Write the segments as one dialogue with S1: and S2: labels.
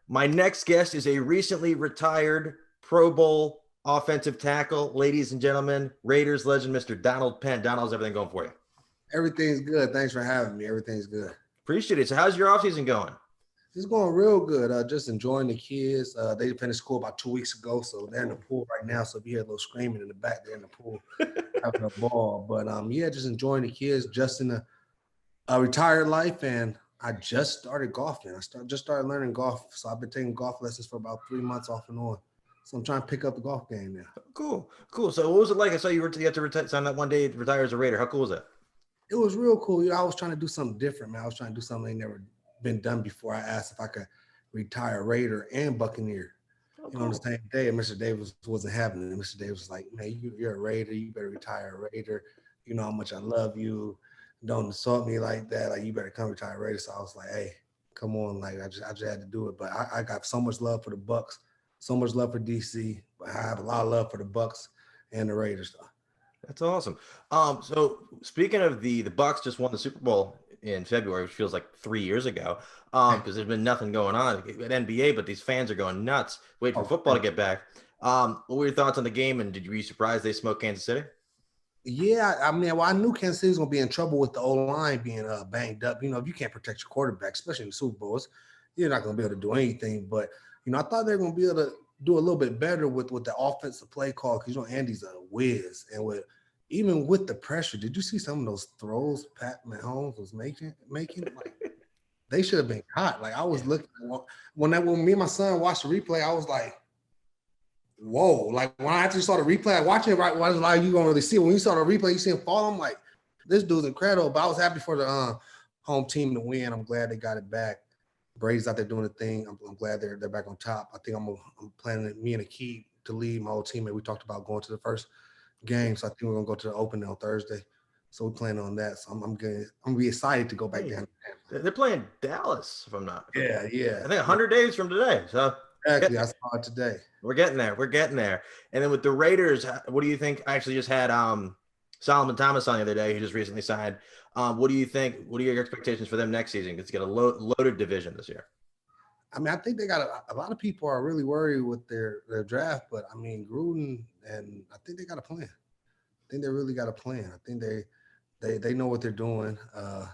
S1: My next guest is a recently retired Pro Bowl offensive tackle. Ladies and gentlemen, Raiders legend, Mr. Donald Penn. Donald, how's everything going for you?
S2: Everything's good. Thanks for having me. Everything's good.
S1: Appreciate it. So how's your offseason going?
S2: It's going real good. Just enjoying the kids. They finished school about 2 weeks ago, so they're in the pool right now. So if you hear a little screaming in the back, they're in the pool having a ball. But yeah, just enjoying the kids. Just in a retired life, and I just started golfing. Just started learning golf. So I've been taking golf lessons for about 3 months off and on. So I'm trying to pick up the golf game now.
S1: Cool. So what was it like? I saw you had to sign that one day to retire as a Raider. How cool was that?
S2: It was real cool. I was trying to do something different, man. I was trying to do something that never been done before. I asked if I could retire Raider and Buccaneer. On the same day, and Mr. Davis wasn't having it. Mr. Davis was like, man, you're a Raider. You better retire a Raider. You know how much I love you. Don't insult me like that. Like, you better come retire Raider. So I was like, hey, come on. Like, I just had to do it. But I got so much love for the Bucs, so much love for DC. But I have a lot of love for the Bucs and the Raiders, though.
S1: That's awesome. So speaking of the Bucs just won the Super Bowl in February, which feels like 3 years ago, because there's been nothing going on at NBA, but these fans are going nuts, waiting for football to get back. What were your thoughts on the game, and were you surprised they smoked Kansas City?
S2: Yeah, I mean, well, I knew Kansas City was going to be in trouble with the O-line being banged up. If you can't protect your quarterback, especially in the Super Bowls, you're not going to be able to do anything. But, I thought they were going to be able to do a little bit better with the offensive play call because, Andy's a whiz. And even with the pressure, did you see some of those throws Pat Mahomes was making? Like, they should have been caught. Like, I was looking when me and my son watched the replay, I was like, whoa. Like, when I actually saw the replay, I watched it right. I was like, you don't really see it. When you saw the replay, you see him fall. I'm like, this dude's incredible. But I was happy for the home team to win. I'm glad they got it back. Brady's out there doing the thing. I'm glad they're back on top. I think I'm planning me and Akeem to lead my old teammate. We talked about going to the first game, so I think we're gonna go to the opening on Thursday. So we're planning on that. So I'm gonna be excited to go back down.
S1: They're playing Dallas, if I'm not.
S2: Yeah.
S1: I think 100 days from today. So
S2: exactly, I saw it today.
S1: We're getting there. And then with the Raiders, what do you think? I actually just had Solomon Thomas on the other day, who just recently signed. What do you think? What are your expectations for them next season? It's got a loaded division this year.
S2: I mean, I think they got a lot of people are really worried with their draft, but I mean, Gruden, and I think they got a plan. I think they really got a plan. I think they know what they're doing.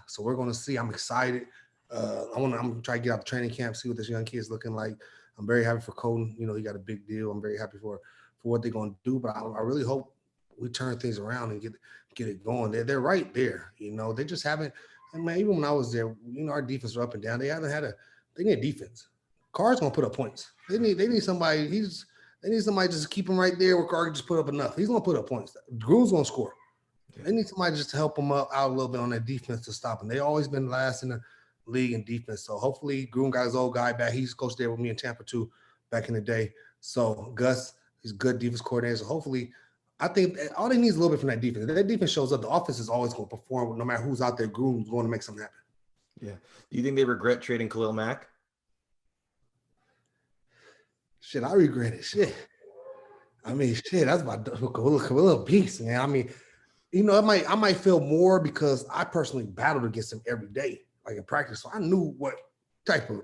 S2: So we're going to see. I'm excited. I'm going to try to get out the training camp, see what this young kid's looking like. I'm very happy for Colton. He got a big deal. I'm very happy for what they're going to do, but I really hope we turn things around and get it going. They're right there. They just haven't. And man, even when I was there, our defense was up and down. They haven't had they need defense. Carr's gonna put up points. They need somebody. They need somebody just to keep him right there where Carr can just put up enough. He's gonna put up points. Gruden's gonna score. They need somebody just to help them out a little bit on their defense to stop them. They've always been last in the league in defense. So hopefully Gruden got his old guy back. He's coached there with me in Tampa too back in the day. So Gus, he's a good defense coordinator. So hopefully, I think all they need is a little bit from that defense. If that defense shows up, the offense is always going to perform. No matter who's out there, Gruden's going to make something happen.
S1: Yeah. Do you think they regret trading Khalil Mack?
S2: Shit, I regret it. Shit. I mean, that's my Khalil beast, man. I mean, I might feel more because I personally battled against him every day, like in practice. So I knew what type of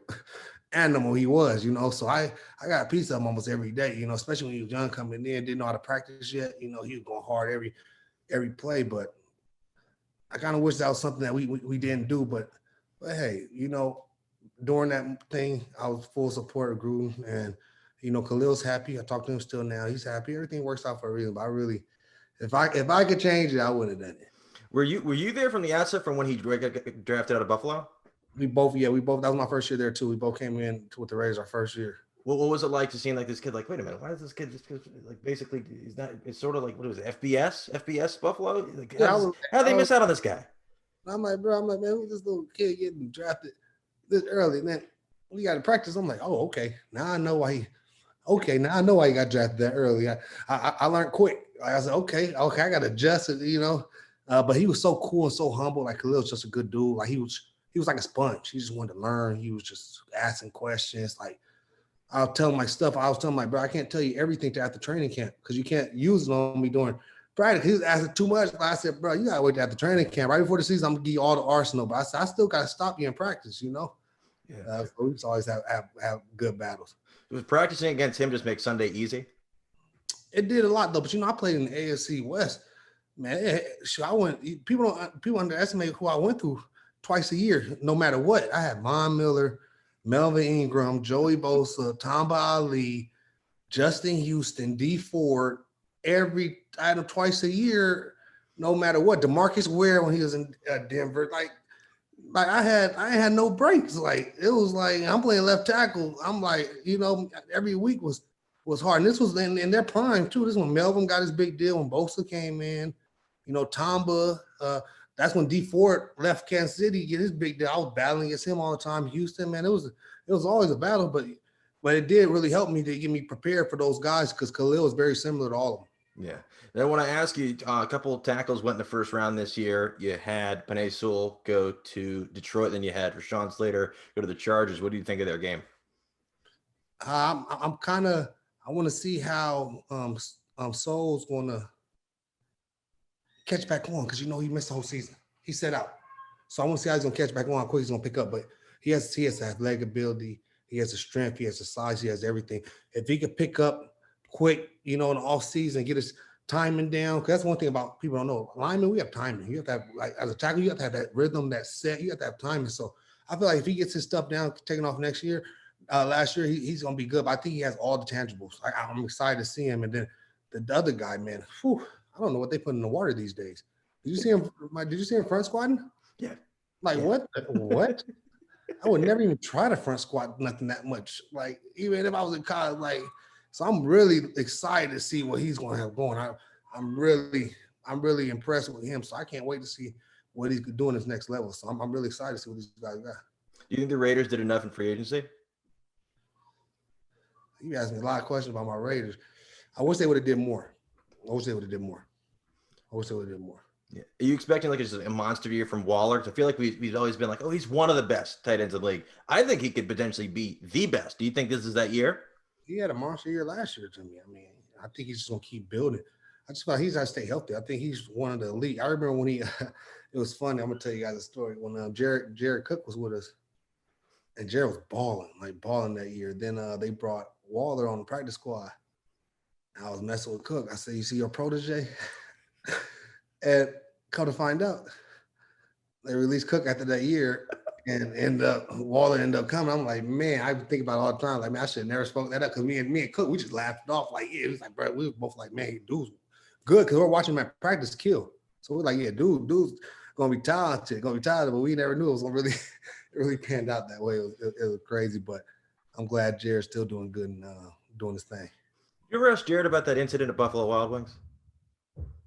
S2: animal he was, So I got a piece of him almost every day, especially when he was young coming in, didn't know how to practice yet. He was going hard every play. But I kind of wish that was something that we didn't do. But hey, during that thing, I was full support of Gruden, and Khalil's happy. I talk to him still now. He's happy. Everything works out for a reason. But I really, if I could change it, I would have done it.
S1: Were you there from the outset from when he got drafted out of Buffalo?
S2: We both. That was my first year there too. We both came in with the Raiders our first year.
S1: What was it like to seeing like this kid? Like, wait a minute, why is this kid just like basically he's not? It's sort of like what was it? FBS Buffalo. Like, how did they miss out on this guy?
S2: I'm like, man, who's this little kid getting drafted this early? And then we got to practice. I'm like, oh, okay. Now I know why he got drafted that early. I learned quick. Like I said, okay, I got to adjust it, But he was so cool and so humble. Like Khalil's just a good dude. Like he was like a sponge. He just wanted to learn. He was just asking questions. Like I'll tell him like stuff. I was telling him like, bro, I can't tell you everything to after training camp because you can't use it on me during practice. He was asking too much. I said, bro, you gotta wait to after training camp. Right before the season, I'm gonna give you all the arsenal. But I said, I still gotta stop you in practice,
S1: Yeah.
S2: So we just always have good battles.
S1: Was practicing against him just make Sunday easy?
S2: It did a lot though, but I played in the AFC West. Man, I went. People underestimate who I went through twice a year, no matter what. I had Von Miller, Melvin Ingram, Joey Bosa, Tamba Ali, Justin Houston, D Ford. I had them twice a year, no matter what. DeMarcus Ware when he was in Denver, like I had no breaks. Like it was like I'm playing left tackle. I'm like, every week was hard. And this was in their prime too. This is when Melvin got his big deal, when Bosa came in. Tamba. That's when D Ford left Kansas City, get his big deal. I was battling against him all the time. Houston, man, it was always a battle, but it did really help me to get me prepared for those guys because Khalil is very similar to all of them.
S1: Yeah. Then I want to ask you, a couple of tackles went in the first round this year. You had Penn Sewell go to Detroit, then you had Rashawn Slater go to the Chargers. What do you think of their game?
S2: I want to see how Sewell's going to catch back on because he missed the whole season. He set out. So I want to see how he's going to catch back on, how quick he's going to pick up. But he has the athletic ability. He has the strength. He has the size. He has everything. If he could pick up quick, in the offseason, get his timing down. Because that's one thing about people don't know. Linemen, we have timing. You have to have, like, as a tackle, you have to have that rhythm, that set. You have to have timing. So I feel like if he gets his stuff down, taking off next year, last year, he's going to be good. But I think he has all the tangibles. I'm excited to see him. And then the other guy, man, I don't know what they put in the water these days. Did you see him? Did you see him front squatting?
S1: Yeah.
S2: Like
S1: yeah.
S2: What? I would never even try to front squat nothing that much. Like even if I was in college, like so I'm really excited to see what he's going to have going. I'm really impressed with him. So I can't wait to see what he's doing this next level. So I'm really excited to see what these guys got.
S1: You think the Raiders did enough in free agency?
S2: You asked me a lot of questions about my Raiders. I wish they would have did more. Yeah.
S1: Are you expecting like a monster year from Waller? Because I feel like we've always been like, oh, he's one of the best tight ends in the league. I think he could potentially be the best. Do you think this is that year?
S2: He had a monster year last year to me. I mean, I think he's just going to keep building. I just feel like he's got to stay healthy. I think he's one of the elite. I remember when it was funny. I'm going to tell you guys a story. When Jared Cook was with us, and Jared was balling that year. Then they brought Waller on the practice squad. I was messing with Cook. I said, you see your protege? And come to find out, they released Cook after that year and Waller ended up coming. I'm like, man, I think about it all the time. Like, man, I should have never spoke that up because me and Cook, we just laughed it off. Like, yeah, it was like, bro, we were both like, man, dude's good because we're watching him at practice kill. So we're like, yeah, dude's going to be talented, but we never knew it was going to really panned out that way. It was crazy, but I'm glad Jared's still doing good and doing his thing.
S1: You ever ask Jared about that incident at Buffalo Wild Wings?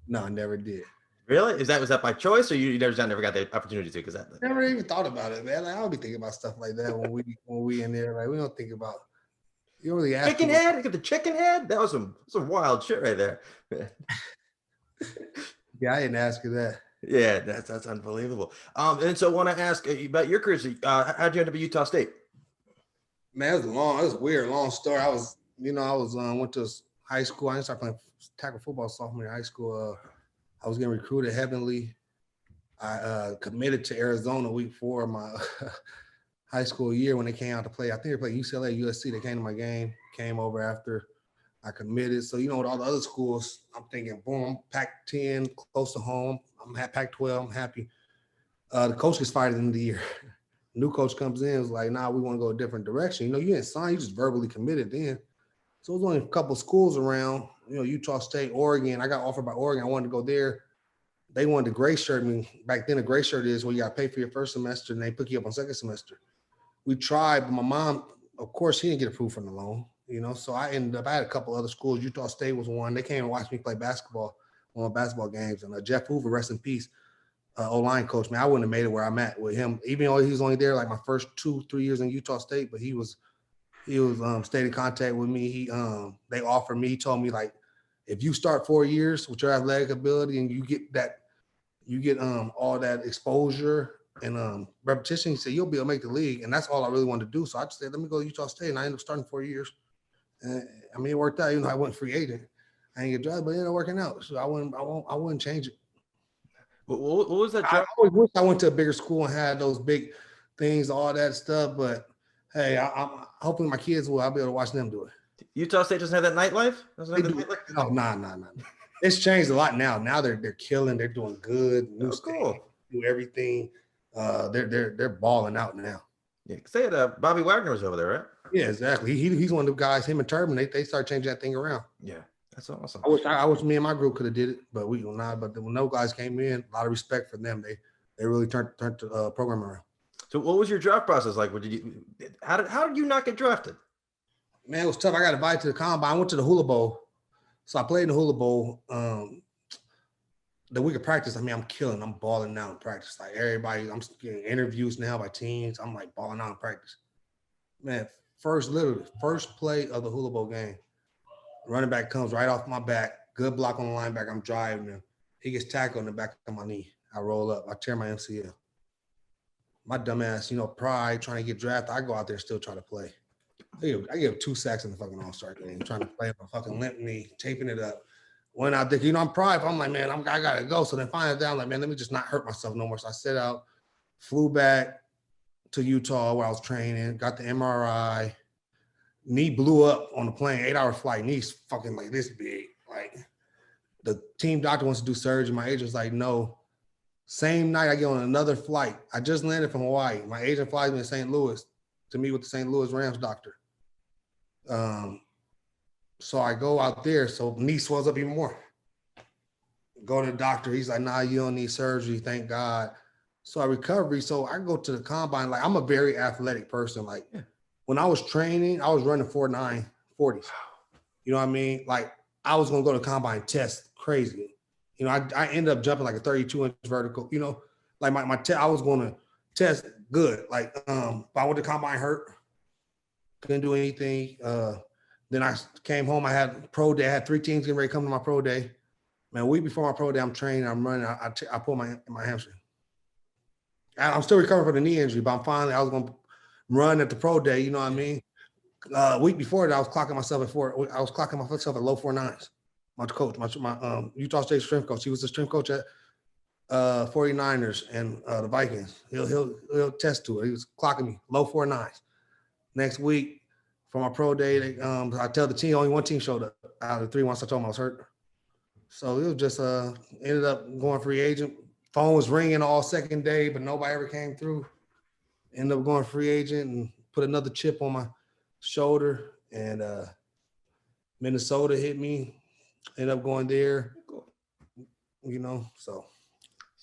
S2: No, I never did.
S1: Really? Was that by choice, or you never got the opportunity to? Because
S2: never even thought about it, man. Like, I don't be thinking about stuff like that when we in there. Like we don't think about. You don't really ask.
S1: Chicken head? You got the chicken head? That was some wild shit right there.
S2: Yeah, I didn't ask you that.
S1: Yeah, that's unbelievable. And so I want to ask about your career. How'd you end up at Utah State?
S2: Man, it was a weird, long story. I went to high school. I didn't start playing tackle football sophomore year of high school. I was getting recruited heavily. I committed to Arizona week 4 of my high school year when they came out to play. I think they played UCLA, USC. They came to my game, came over after I committed. So, with all the other schools, I'm thinking, boom, I'm Pac-10, close to home. I'm at Pac-12. I'm happy. The coach gets fired at the end of the year. New coach comes in, was like, nah, we want to go a different direction. You didn't sign, you just verbally committed then. So it was only a couple of schools around, Utah State, Oregon. I got offered by Oregon. I wanted to go there. They wanted to gray shirt me. Back then, a gray shirt is where you got to pay for your first semester, and they pick you up on second semester. We tried, but my mom, of course, she didn't get approved for the loan, So I ended up, I had a couple other schools. Utah State was one. They came and watched me play basketball on my basketball games. And Jeff Hoover, rest in peace, O-line coach, man, I wouldn't have made it where I'm at with him, even though he was only there like my first 2-3 years in Utah State, but he was stayed in contact with me. They offered me, he told me, like, if you start 4 years with your athletic ability and you get all that exposure and repetition, he said, you'll be able to make the league. And that's all I really wanted to do. So I just said, let me go to Utah State. And I ended up starting 4 years. And it worked out, I went free agent. I didn't get drafted, but it ended up working out. So I wouldn't change it.
S1: What was that?
S2: I always wish I went to a bigger school and had those big things, all that stuff, but Hey, I'm hoping my kids will. I'll be able to watch them do it.
S1: Utah State doesn't have that nightlife.
S2: They do. No, nah. It's changed a lot now. Now they're killing. They're doing good. New
S1: cool.
S2: Do everything. They're balling out now.
S1: Yeah, because they had Bobby Wagner was over there, right?
S2: Yeah, exactly. He's one of the guys. Him and Turbin, they start changing that thing around.
S1: Yeah, that's awesome.
S2: I wish me and my group could have did it, but we will not. But when those guys came in, a lot of respect for them. They really turned the program around.
S1: So, what was your draft process like? How did you not get drafted?
S2: Man, it was tough. I got invited to the combine. I went to the Hula Bowl, so I played in the Hula Bowl. The week of practice, I mean, I'm killing. I'm balling out in practice. Like everybody, I'm getting interviews now by teams. I'm like balling out in practice. Man, first play of the Hula Bowl game, running back comes right off my back. Good block on the linebacker. I'm driving him. He gets tackled in the back of my knee. I roll up. I tear my MCL. My dumb ass, pride, trying to get drafted. I go out there still trying to play. I give 2 sacks in the fucking All-Star game, trying to play with a fucking limp knee, taping it up. Went out there, I'm pride. I'm like, man, I gotta go. So then finally down, like, man, let me just not hurt myself no more. So I set out, flew back to Utah where I was training, got the MRI. Knee blew up on the plane, 8-hour flight. Knee's fucking like this big. Like the team doctor wants to do surgery. My agent's like, no. Same night I get on another flight. I just landed from Hawaii. My agent flies me to St. Louis to meet with the St. Louis Rams doctor. So I go out there. So knee swells up even more. Go to the doctor. He's like, nah, you don't need surgery. Thank God. So I recovery. So I go to the combine. Like I'm a very athletic person. Like when I was training, I was running 4.9 40s. You know what I mean? Like I was going to go to combine test crazy. I ended up jumping like a 32-inch vertical, like I was going to test good. Like, but I went to combine hurt. Couldn't do anything. Then I came home. I had pro day. I had 3 teams getting ready to come to my pro day. Man, a week before my pro day, I'm training. I'm running. I pulled my hamstring. I'm still recovering from the knee injury, but I was going to run at the pro day. You know what I mean? A week before that, I was clocking myself at low 4.9s. My coach, my Utah State strength coach. He was the strength coach at 49ers and the Vikings. He'll test to it. He was clocking me low 4.9s. Next week for my pro day, I tell the team only one team showed up out of the 3 once I told them I was hurt. So it was just ended up going free agent. Phone was ringing all second day, but nobody ever came through. Ended up going free agent and put another chip on my shoulder. And Minnesota hit me. Ended up going there. So.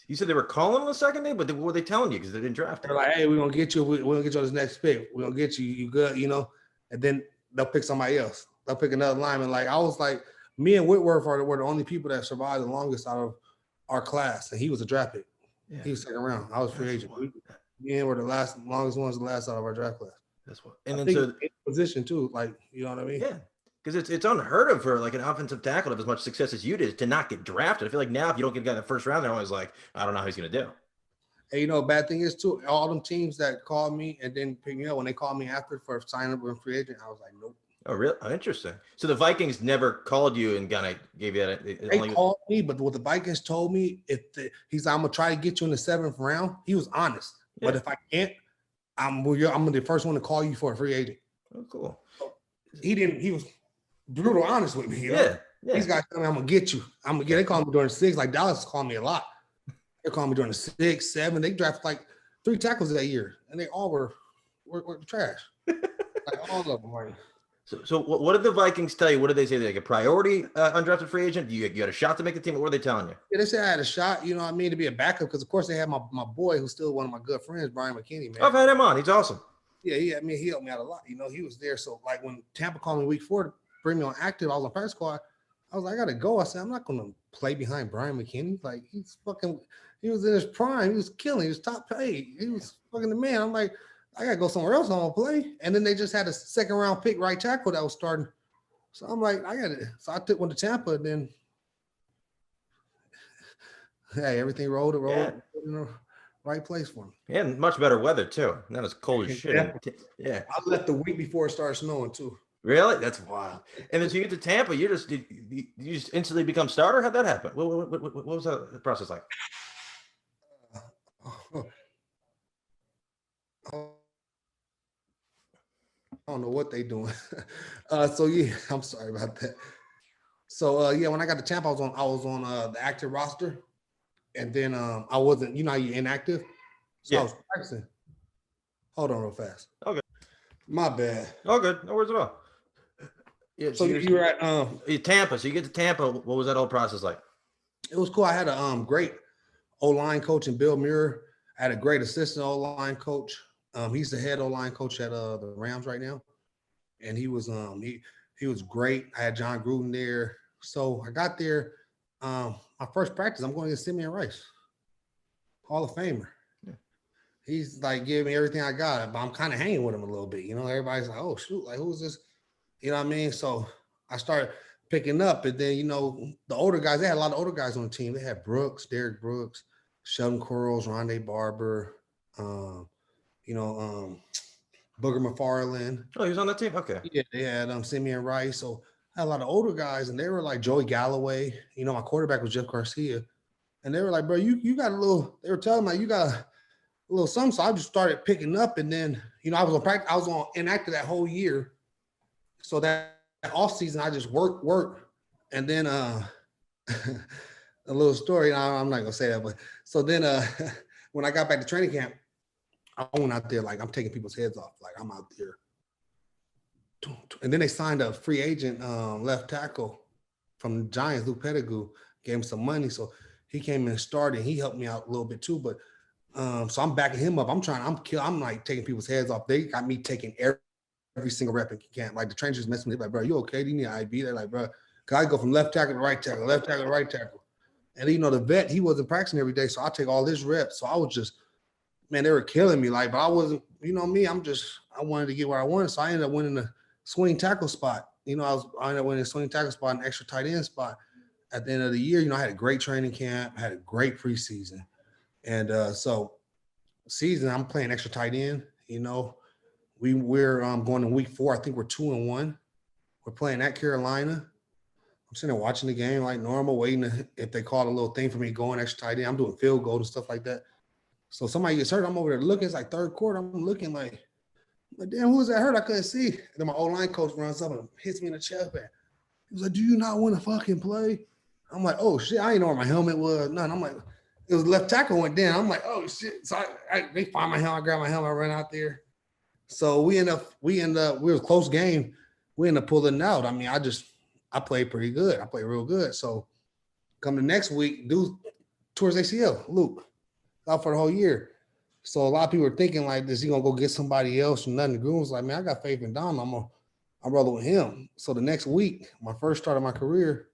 S1: You said they were calling on the second day, but what were they telling you? Because they didn't draft.
S2: They're like, hey, we're going to get you. We're going to get you on this next pick. We're going to get you. You good, And then they'll pick somebody else. They'll pick another lineman. Like, I was like, me and Whitworth were the only people that survived the longest out of our class. And he was a draft pick. Yeah. He was second round. I was free agent. Me and we're the longest ones, the last out of our draft class.
S1: That's what. And then so
S2: position too, like, you know what I mean?
S1: Yeah. Because it's unheard of for like an offensive tackle to have as much success as you did to not get drafted. I feel like now if you don't get a guy in the first round, they're always like, I don't know how he's going to do.
S2: And bad thing is too, all them teams that called me and then pick me up, when they called me after for signing up with a free agent, I was like, nope.
S1: Oh, really? Oh, interesting. So the Vikings never called you and kind of gave you that.
S2: They called me, but what the Vikings told me, he's like, I'm going to try to get you in the 7th round. He was honest. Yeah. But if I can't, I'm the first one to call you for a free agent.
S1: Oh, cool.
S2: So he was brutal honest with me.
S1: Yeah.
S2: These guys tell me I'm gonna get you. They call me during the 6. Like Dallas called me a lot. They called me during the 6, 7. They drafted like 3 tackles that year, and they all were trash. Like all of them. Right?
S1: So what did the Vikings tell you? What did they say? Like a priority undrafted free agent? You had a shot to make the team. What were they telling you?
S2: Yeah, they said I had a shot. You know what I mean, to be a backup because of course they had my boy who's still one of my good friends, Brian McKinney. Man,
S1: I've had him on. He's awesome.
S2: Yeah, he helped me out a lot. He was there. So like when Tampa called me week 4 to bring me on active, I was on practice squad. I was like, I gotta go. I said, I'm not gonna play behind Brian McKinney. Like he was in his prime. He was killing. He was top paid. He was fucking the man. I'm like, I gotta go somewhere else. I'm gonna play. And then they just had a 2nd round pick right tackle that was starting. So I'm like, I got it. So I took one to Tampa. And then, hey, everything rolled in the right place for me.
S1: Yeah, and much better weather too. Not as cold as shit. Yeah.
S2: I left the week before it started snowing too.
S1: Really? That's wild. And then so you get to Tampa, you just instantly become starter? How'd that happen? What was that process like?
S2: don't know what they doing. So yeah, I'm sorry about that. So yeah, when I got to Tampa, I was on the active roster, and then I wasn't. You know how you inactive, so I
S1: Yeah.
S2: was practicing. Hold on, real fast.
S1: Okay.
S2: My bad.
S1: Oh, good. No worries at all. Yeah. So
S2: So you were at
S1: Tampa. So you get to Tampa. What was that whole process like?
S2: it was cool. I had a great O line coach in Bill Muir. I had a great assistant O line coach. He's the head O line coach at the Rams right now, and he was great. I had Jon Gruden there. So I got there. My first practice, I'm going to get Simeon Rice, Hall of Famer.
S1: Yeah.
S2: He's like giving me everything I got, but I'm kind of hanging with him a little bit. You know, everybody's like, "Oh shoot, like who's this?" You know what I mean? So I started picking up, and then the older guys. They had a lot of older guys on the team. They had Brooks, Derek Brooks, Sheldon Quarles, Rondé Barber, um, you know, Booger McFarland.
S1: Oh, he was on that team. Okay.
S2: Yeah, they had Simeon Rice. So I had a lot of older guys, and they were like Joey Galloway. My quarterback was Jeff Garcia, and they were like, "Bro, you got a little." They were telling me like, you got a little something. So I just started picking up, and then I was on practice. I was on inactive that whole year. So that off season, I just work, and then a little story. I'm not gonna say that, but so then when I got back to training camp, I went out there like I'm taking people's heads off. Like I'm out there. And then they signed a free agent left tackle from the Giants, Luke Pettigrew, gave him some money. So he came in and started. He helped me out a little bit too. But so I'm backing him up. I'm like taking people's heads off. They got me taking every single rep in camp. Like the trainers messing with me. Like, bro, you okay? Do you need an IB? They're like, bro, cause I go from left tackle to right tackle, left tackle to right tackle. And the vet, he wasn't practicing every day. So I take all his reps. So I was just, man, they were killing me. Like, but I wasn't, me, I wanted to get where I wanted. So I ended up winning the swing tackle spot. I ended up winning a swing tackle spot, an extra tight end spot. At the end of the year, I had a great training camp, had a great preseason. And so season, I'm playing extra tight end. We're going to week 4. I think we're 2-1. We're playing at Carolina. I'm sitting there watching the game like normal, waiting if they call a little thing for me going extra tight end. I'm doing field goal and stuff like that. So somebody gets hurt. I'm over there looking. It's like third quarter. I'm looking like damn, who was that hurt? I couldn't see. And then my O-line coach runs up and hits me in the chest. Man. He was like, "Do you not want to fucking play?" I'm like, "Oh shit!" I didn't know where my helmet was. None. I'm like, it was left tackle went down. I'm like, "Oh shit!" So they find my helmet. I grab my helmet. I run out there. So we end up. We were a close game. We end up pulling out. I mean, I played pretty good. I played real good. So come the next week, dude towards ACL, Luke, out for the whole year. So a lot of people are thinking like, is he gonna go get somebody else from nothing? Gruden was like, man, I got faith in Dom. I'm rolling with him. So the next week, my first start of my career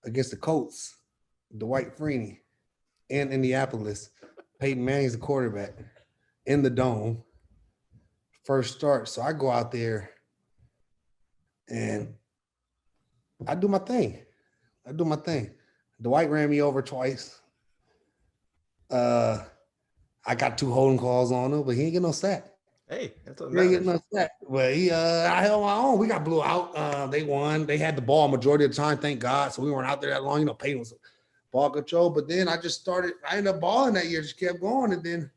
S2: against the Colts, Dwight Freeney in Indianapolis, Peyton Manning's the quarterback in the dome. First start. So I go out there and I do my thing. Dwight ran me over twice. I got 2 holding calls on him, but he ain't get no sack.
S1: Hey, that's what
S2: He ain't
S1: matters.
S2: get no sack. But I held my own. We got blew out. They won. They had the ball majority of the time, thank God. So we weren't out there that long. Peyton was ball control. But then I ended up balling that year, just kept going. And then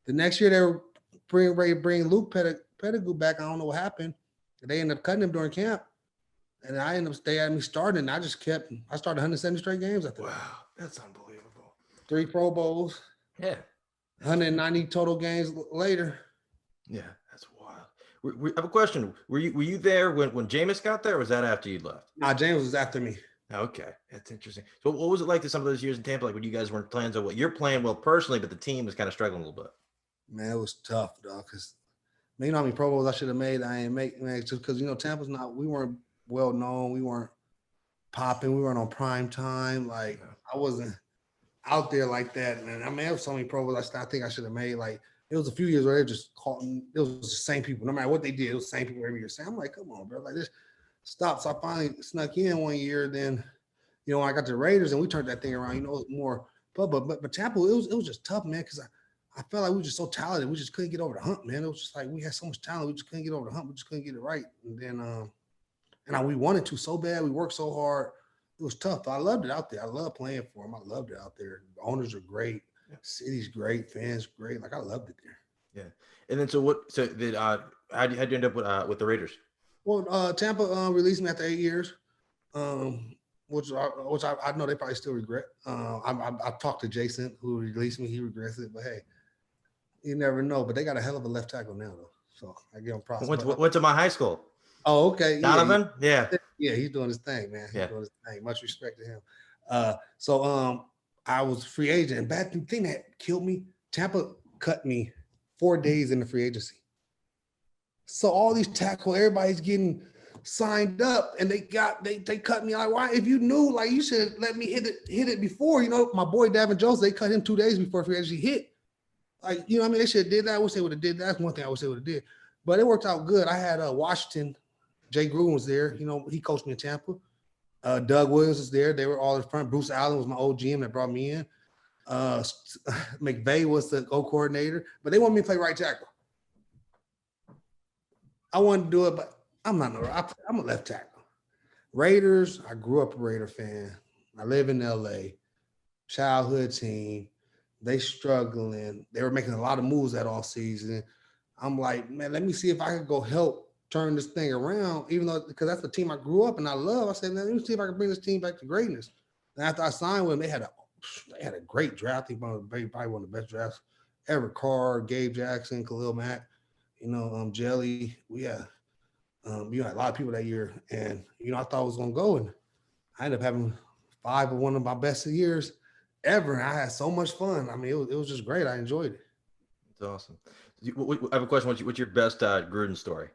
S2: the next year they were bring Luke Pettigrew back. I don't know what happened. They ended up cutting him during camp. And they had me starting. I started 170 straight games after that.
S1: Wow, that's unbelievable.
S2: 3 Pro Bowls.
S1: Yeah.
S2: 190 total games later.
S1: Yeah, that's wild. I have a question. Were you there when Jameis got there, or was that after you left?
S2: Nah, James was after me.
S1: Okay, that's interesting. So what was it like to some of those years in Tampa, like when you guys weren't playing so well? You're playing well personally, but the team was kind of struggling a little bit.
S2: Man, it was tough, dog, because you know how many Pro Bowls I should have made? I ain't make, man, just because, Tampa's we weren't well known. We weren't popping. We weren't on prime time. Like, I wasn't out there like that. And I mean, there was so many Pro Bowls I think I should have made. Like, it was a few years where they just caught, it was the same people. No matter what they did, it was the same people every year. So I'm like, come on, bro. Like, this stop. So I finally snuck in one year. Then, when I got the Raiders and we turned that thing around, it was more, but Tampa, it was just tough, man, because I felt like we were just so talented. We just couldn't get over the hump, man. It was just like we had so much talent. We just couldn't get over the hump. We just couldn't get it right. And then, we wanted to so bad. We worked so hard. It was tough. But I loved it out there. I love playing for them. I loved it out there. The owners are great. City's great. Fans great. Like, I loved it there.
S1: Yeah. And then so did how'd you end up with the Raiders?
S2: Well, Tampa released me after 8 years, which I know they probably still regret. I've talked to Jason, who released me. He regrets it, but hey, you never know. But they got a hell of a left tackle now, though. So I give him props.
S1: Went to my high school.
S2: Oh, okay.
S1: Donovan? Yeah.
S2: Yeah, he's doing his thing, man. He's
S1: Yeah.
S2: doing his thing. Much respect to him. I was a free agent, and bad thing that killed me, Tampa cut me 4 days in the free agency. So all these tackle, everybody's getting signed up, and they cut me. Like, why? If you knew, like, you should have let me hit it before. You know, my boy Davin Jones, they cut him 2 days before free agency hit. Like, you know what I mean? They should have did that. I wish they would have did that. That's one thing I wish they would have did. But it worked out good. I had Washington. Jay Gruden was there. You know, he coached me in Tampa. Doug Williams was there. They were all in front. Bruce Allen was my old GM that brought me in. McVay was the co-coordinator. But they wanted me to play right tackle. I wanted to do it, but I'm not. I'm a left tackle. Raiders, I grew up a Raider fan. I live in LA. Childhood team. They struggling. They were making a lot of moves that off season. I'm like, man, let me see if I could go help turn this thing around, even though, because that's the team I grew up and I love. I said, let me see if I can bring this team back to greatness. And after I signed with them, they had a great draft. I think probably one of the best drafts ever. Carr, Gabe Jackson, Khalil Mack, you know, Jelly. We had a lot of people that year. And, you know, I thought it was going to go. And I ended up having 5 of one of my best years ever. And I had so much fun. I mean, it was just great. I enjoyed it.
S1: It's awesome. I have a question. What's your best Gruden story?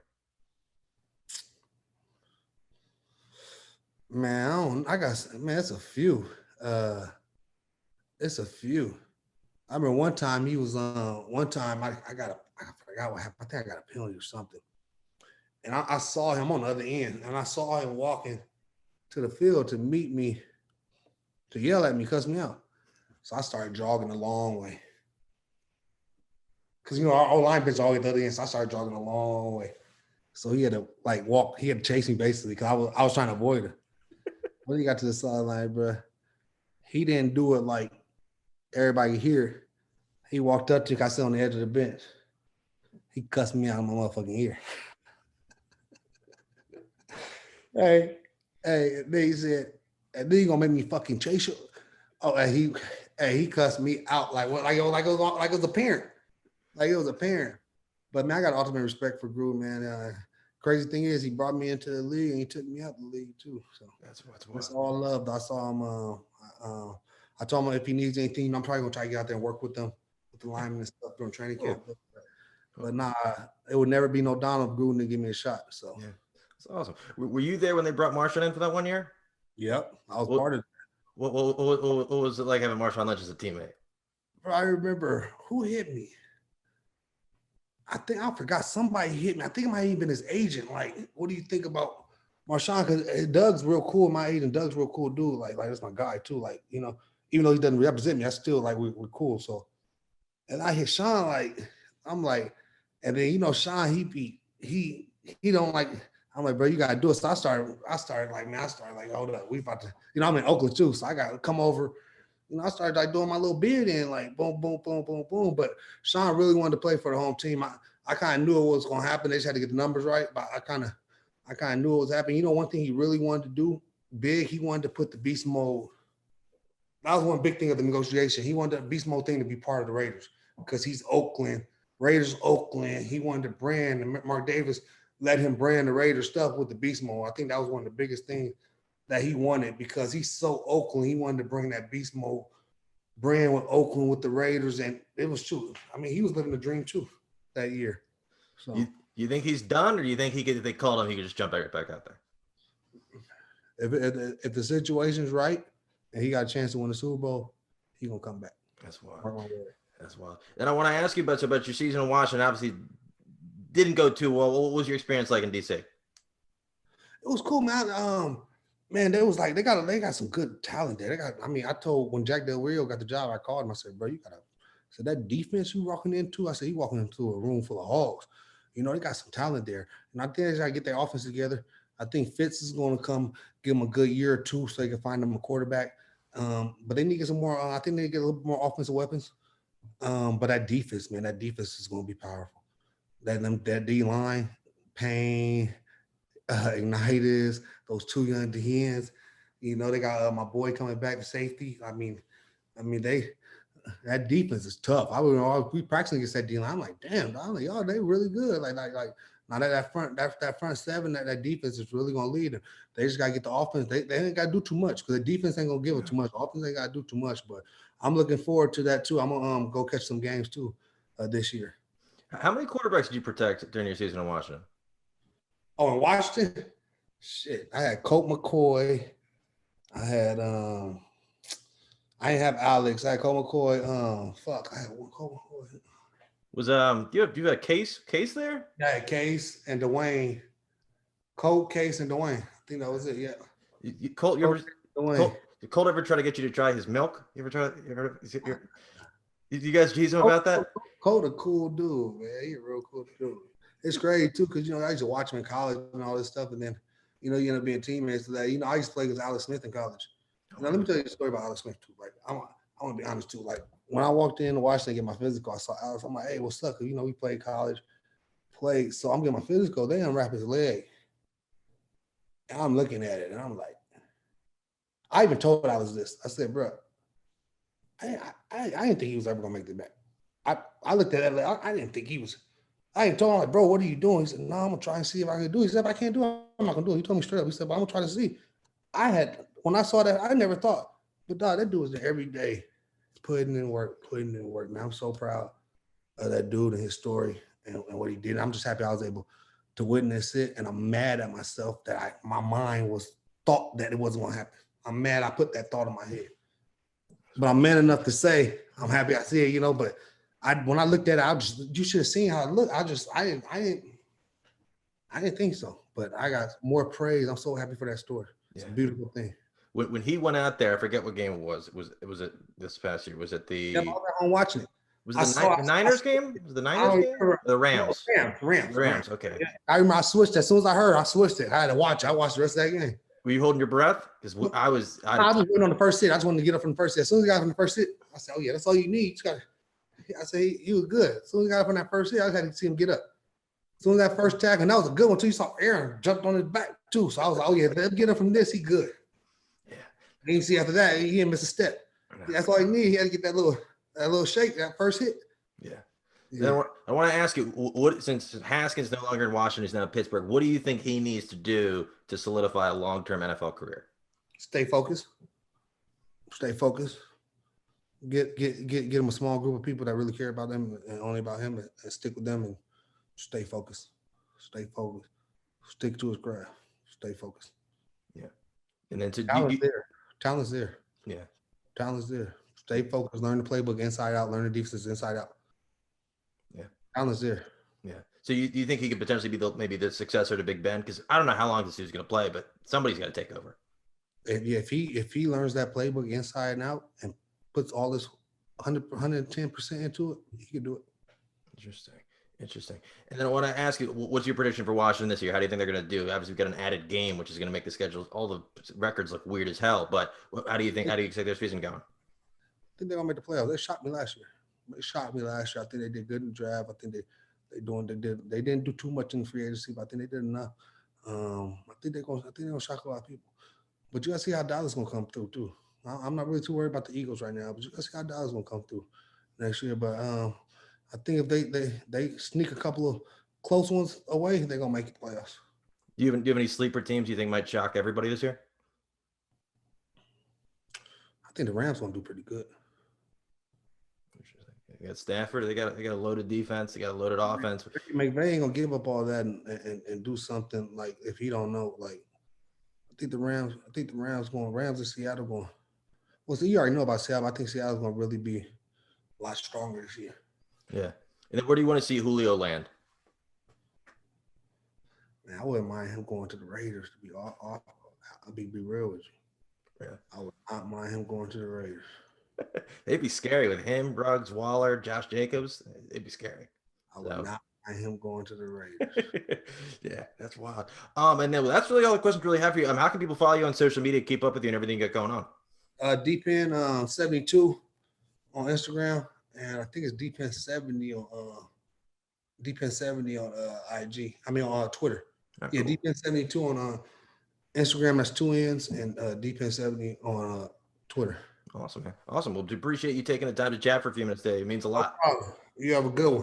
S2: Man, it's a few. It's a few. I remember one time I forgot what happened. I think I got a penalty or something. And I saw him on the other end, and I saw him walking to the field to meet me, to yell at me, cuss me out. So I started jogging a long way. Because, you know, our line bitch always the other end, so I started jogging a long way. So he had to walk. He had to chase me basically because I was trying to avoid her. When he got to the sideline, bro, he didn't do it like everybody here. He walked up to me. I sat on the edge of the bench. He cussed me out of my motherfucking ear. Hey, and then he said, and then you gonna make me fucking chase you? Oh, and he cussed me out like it was a parent. Like it was a parent. But man, I got ultimate respect for Gruden, man. Crazy thing is, he brought me into the league and he took me out the league too. So that's all love. I saw him. I told him if he needs anything, I'm probably gonna try to get out there and work with them, with the linemen and stuff during training camp. But nah, it would never be no Donald Gruden to give me a shot. So
S1: yeah, that's awesome. Were you there when they brought Marshawn in for that 1 year?
S2: Yep, I was part of it.
S1: What was it like having Marshawn Lynch as a teammate?
S2: I remember who hit me. I forgot somebody hit me. I think it might have even been his agent. Like, what do you think about Marshawn? Because Doug's real cool. My agent, Doug's real cool dude. Like that's my guy too. Like, you know, even though he doesn't represent me, I still like we're cool. So, and I hit Sean like, I'm like, and then you know Sean he don't like. I'm like, bro, you gotta do it. So I started like, hold up, we about to, you know, I'm in Oakland too, so I gotta come over. You know, I started like doing my little bid in, like boom, boom, boom, boom, boom. But Sean really wanted to play for the home team. I kind of knew it was going to happen. They just had to get the numbers right. But I kind of knew it was happening. You know, one thing he really wanted to do big, he wanted to put the beast mode. That was one big thing of the negotiation. He wanted the beast mode thing to be part of the Raiders because he's Oakland, Raiders Oakland. He wanted to brand, and Mark Davis let him brand the Raiders stuff with the beast mode. I think that was one of the biggest things that he wanted because he's so Oakland. He wanted to bring that beast mode brand with Oakland with the Raiders, and it was true. I mean, he was living the dream too that year. So
S1: you think he's done, or do you think if they called him, he could just jump back out there?
S2: If the situation's right and he got a chance to win the Super Bowl, he gonna come back.
S1: That's wild. That's wild. And I want to ask you about your season in Washington. Obviously, didn't go too well. What was your experience like in DC?
S2: It was cool, man. Man, they got some good talent there. I told when Jack Del Rio got the job, I called him. I said, bro, that defense you walking into, I said, he walking into a room full of hogs. You know, they got some talent there. And I think they gotta get their offense together. I think Fitz is going to come give them a good year or two so they can find them a quarterback. But they need to get some more, I think they need to get a little bit more offensive weapons. But that defense is going to be powerful. that D line, Payne, Ignitis, those two young DNs. You know, they got my boy coming back to safety. I mean, that defense is tough. We practicing against that D line. I'm like, damn, I'm like, y'all, they really good. Like now that front seven, that defense is really gonna lead them. They just gotta get the offense. They ain't gotta do too much because the defense ain't gonna give it too much. Offense ain't gotta do too much. But I'm looking forward to that too. I'm gonna go catch some games too this year.
S1: How many quarterbacks did you protect during your season in Washington?
S2: Oh, in Washington, shit, I had Colt McCoy. I had I didn't have Alex. I had Colt McCoy. I had one Colt McCoy.
S1: Was you had Case there?
S2: Yeah, I had Case and Dwayne. Colt, Case, and Dwayne. I think that was it. Yeah.
S1: Colt, did Colt ever try to get you to try his milk? You ever try? Did you guys tease him about that?
S2: Colt a cool dude, man. He's a real cool dude. It's crazy too, because I used to watch him in college and all this stuff, and then you end up being teammates to that. I used to play against Alex Smith in college. Let me tell you a story about Alex Smith too. Like I want to be honest too. Like when I walked in to Washington to get my physical, I saw Alex. I'm like, hey, what's up? We played college, so I'm getting my physical. They unwrap his leg, and I'm looking at it, and I'm like, I even told Alex this. I said, bro, I didn't think he was ever gonna make the back. I looked at it. I didn't think he was. I ain't told him, like, bro, what are you doing? He said, no, I'm gonna try and see if I can do it. He said, if I can't do it, I'm not gonna do it. He told me straight up. He said, but I'm gonna try to see. When I saw that, I never thought, but dog, that dude was there every day, putting in work, man. I'm so proud of that dude and his story and what he did. I'm just happy I was able to witness it, and I'm mad at myself that my mind was thought that it wasn't gonna happen. I'm mad I put that thought in my head, but I'm man enough to say I'm happy I see it, but when I looked at it, you should have seen how it looked. I didn't think so, but I got more praise. I'm so happy for that story. It's a beautiful thing.
S1: When he went out there, I forget what game it was. Was it this past year? Was it the?
S2: Yeah, I was at home watching it.
S1: Was it the Niners game? Was it the Niners game? The Rams. Rams. Okay.
S2: Yeah. I remember I switched as soon as I heard. I switched it. I had to watch it. I watched the rest of that game.
S1: Were you holding your breath? Because I was
S2: waiting on the first hit. I just wanted to get up from the first hit. As soon as I got from the first hit, I said, "Oh yeah, that's all you need." I said he was good. As soon as I got up from that first hit, I just had to see him get up. As soon as that first tackle, and that was a good one too. You saw Aaron jumped on his back too. So I was like, "Oh yeah, let him get up from this. He good." Yeah. And you see after that, he didn't miss a step. That's all he needed. He had to get that little shake, that first hit.
S1: Yeah. Then I want to ask you, what since Haskins no longer in Washington, he's now in Pittsburgh, what do you think he needs to do to solidify a long-term NFL career?
S2: Stay focused. Get him a small group of people that really care about them and only about him, and stick with them and stay focused. Stick to his craft. Stay focused.
S1: Yeah. And then
S2: Talent's there.
S1: Yeah.
S2: Talent's there. Stay focused. Learn the playbook inside out. Learn the defenses inside out.
S1: Yeah.
S2: Talent's there.
S1: Yeah. So you think he could potentially be maybe the successor to Big Ben? Because I don't know how long this dude's going to play, but somebody's got to take over.
S2: If he learns that playbook inside and out and puts all this 110% into it, he can do it.
S1: Interesting. And then I want to ask you, what's your prediction for Washington this year? How do you think they're going to do? Obviously, we've got an added game, which is going to make the schedule, all the records look weird as hell. But how do you expect their season going?
S2: I think they're going to make the playoffs. They shocked me last year. I think they did good in the draft. I think they didn't do too much in the free agency, but I think they did enough. I think they're going to shock a lot of people. But you got to see how Dallas is going to come through too. I'm not really too worried about the Eagles right now, but you got to see how Dallas is going to come through next year. But I think if they sneak a couple of close ones away, they're going to make the playoffs.
S1: Do you have any sleeper teams you think might shock everybody this year?
S2: I think the Rams going to do pretty good.
S1: They got Stafford. They got a loaded defense. They got a loaded offense.
S2: McVay ain't gonna give up all that and do something like if he don't know. Like I think the Rams and Seattle going. Well, so you already know about Seattle. I think Seattle's gonna really be a lot stronger this year.
S1: Yeah. And then where do you want to see Julio land?
S2: Man, I wouldn't mind him going to the Raiders. To be off, I'll be real with you.
S1: Yeah.
S2: I would not mind him going to the Raiders.
S1: They'd be scary with him, Ruggs, Waller, Josh Jacobs. They'd be scary.
S2: I would not mind him going to the Raiders.
S1: Yeah, that's wild. And then that's really all the questions we really have for you. How can people follow you on social media, keep up with you and everything you got going on?
S2: DPN 72 on Instagram, and I think it's DPN 70 on DPen70 on IG. I mean on Twitter.
S1: Oh,
S2: Yeah,
S1: cool.
S2: DPen72 on Instagram. That's 2 N's, and DPen70 on Twitter.
S1: Awesome, man. Awesome. Well, appreciate you taking the time to chat for a few minutes today. It means a
S2: No
S1: lot.
S2: problem. You have a good one.